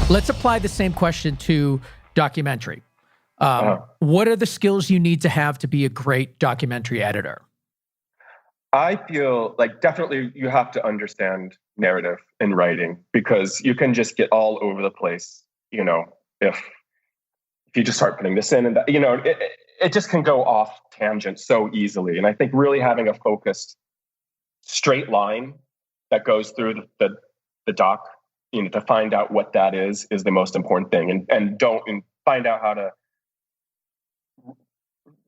Let's apply the same question to documentary. What are the skills you need to have to be a great documentary editor? I feel like definitely you have to understand narrative in writing, because you can just get all over the place, if you just start putting this in and that, it just can go off tangent so easily. And I think really having a focused straight line that goes through the doc, to find out what that is the most important thing, and find out how to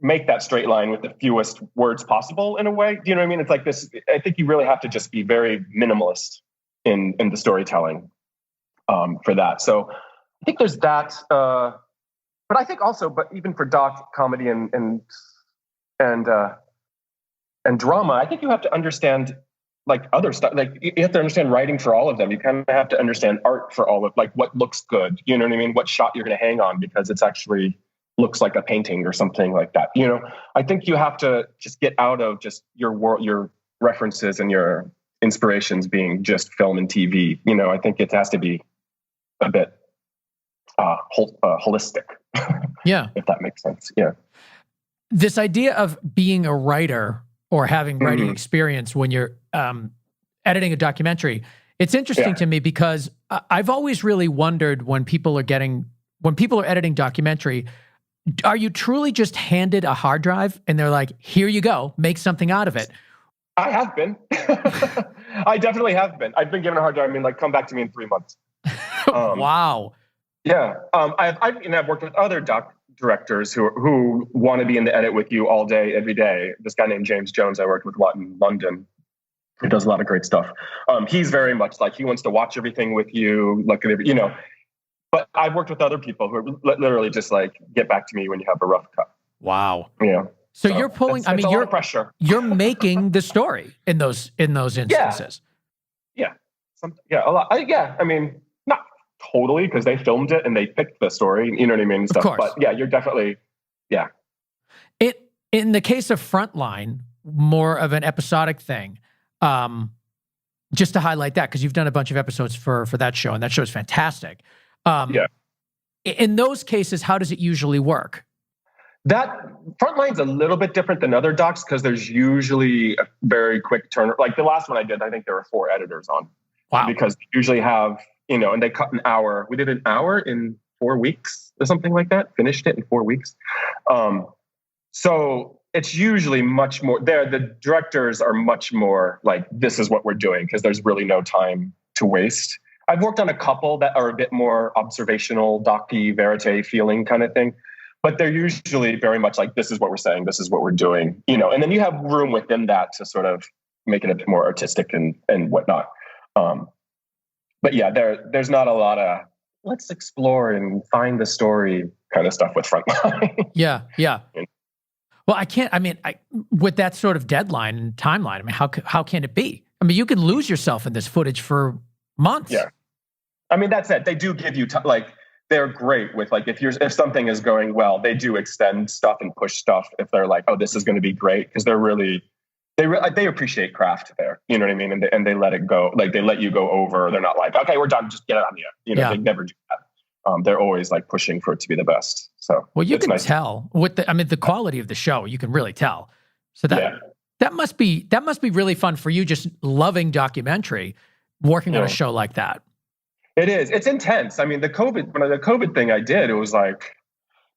make that straight line with the fewest words possible in a way. Do you know what I mean? It's like this, I think you really have to just be very minimalist in the storytelling for that. So I think there's that, but I think also, but even for doc comedy and drama, I think you have to understand like other stuff. Like you have to understand writing for all of them. You kind of have to understand art for all of, like, what looks good. You know what I mean? What shot you're going to hang on because it's actually looks like a painting or something like that. I think you have to just get out of just your references and your inspirations being just film and TV. I think it has to be a bit holistic. Yeah. If that makes sense. Yeah. This idea of being a writer or having writing experience when you're editing a documentary, it's interesting to me because I've always really wondered when people are editing documentary, are you truly just handed a hard drive and they're like, here you go, make something out of it? I have been. I definitely have been. I've been given a hard drive. I mean, like, come back to me in 3 months. Wow. Yeah. I've worked with other doc directors who want to be in the edit with you all day, every day. This guy named James Jones, I worked with a lot in London. He does a lot of great stuff. He's very much like, he wants to watch everything with you, look at it, But I've worked with other people who are literally just like, get back to me when you have a rough cut. Wow. Yeah. So you're pulling, a lot of pressure. You're making the story in those instances. Yeah. A lot. I mean, not totally, because they filmed it and they picked the story, you know what I mean? Stuff. Of course. But yeah, you're definitely, yeah. In the case of Frontline, more of an episodic thing. Just to highlight that, because you've done a bunch of episodes for that show, and that show is fantastic. In those cases, how does it usually work? That Frontline's a little bit different than other docs because there's usually a very quick turn. Like the last one I did, I think there were 4 editors on. Wow. Because they usually have, and they cut an hour. We did an hour in 4 weeks or something like that. Finished it in 4 weeks. So it's usually much more there. The directors are much more like, this is what we're doing, because there's really no time to waste. I've worked on a couple that are a bit more observational, docu verite feeling kind of thing, but they're usually very much like, this is what we're saying, this is what we're doing, and then you have room within that to sort of make it a bit more artistic and whatnot. But yeah, there's not a lot of let's explore and find the story kind of stuff with Frontline. Yeah. Well, with that sort of deadline and timeline, how can it be? You can lose yourself in this footage for months. Yeah. That's it. They do give you they're great with if something is going well, they do extend stuff and push stuff if they're like, oh, this is going to be great, because they appreciate craft there. You know what I mean? And they let it go. Like they let you go over. They're not like, okay, we're done, just get it on the air. They never do that. They're always like pushing for it to be the best. So you can tell with the quality of the show. You can really tell. So that must be really fun for you, just loving documentary, working on a show like that. It is. It's intense. The COVID thing I did, it was like,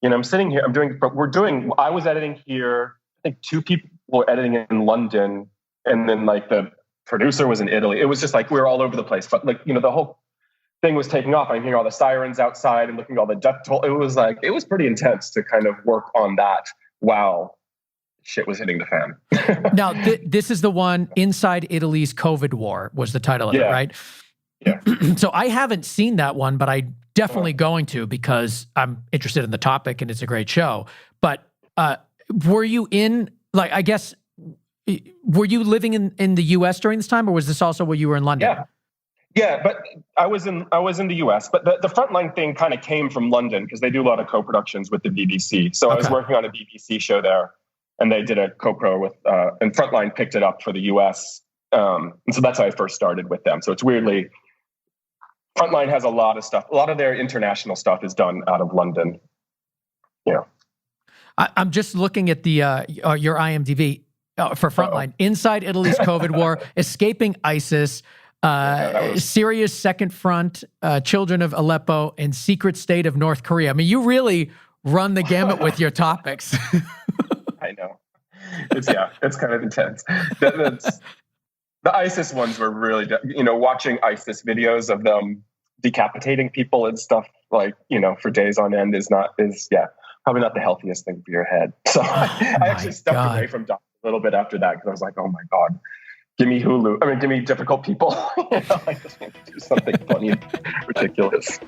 I'm sitting here, I was editing here. I think 2 people were editing in London, and then like the producer was in Italy. It was just like, we were all over the place, but the whole thing was taking off. I'm hearing all the sirens outside and looking at all the death toll. It was pretty intense to kind of work on that while shit was hitting the fan. Now, this is the one, Inside Italy's COVID War was the title of it, right? Yeah. So I haven't seen that one, but I definitely going to, because I'm interested in the topic and it's a great show. But were you were you living in the US during this time, or was this also where you were in London? Yeah, but I was in the US, but the Frontline thing kind of came from London because they do a lot of co-productions with the BBC. So I was working on a BBC show there, and they did a co-pro with, and Frontline picked it up for the US. And so that's how I first started with them. So it's weirdly, Frontline has a lot of stuff. A lot of their international stuff is done out of London. Yeah. I'm just looking at the your IMDb for Frontline. Inside Italy's COVID war, escaping ISIS, Syria's second front, children of Aleppo, and secret state of North Korea. I mean, you really run the gamut with your topics. I know. It's kind of intense. The ISIS ones were really, watching ISIS videos of them decapitating people and stuff like, for days on end is probably not the healthiest thing for your head. So I actually stepped away from doc a little bit after that because I was like, oh my God, give me Hulu. I mean, give me difficult people. I just want to do something funny and ridiculous.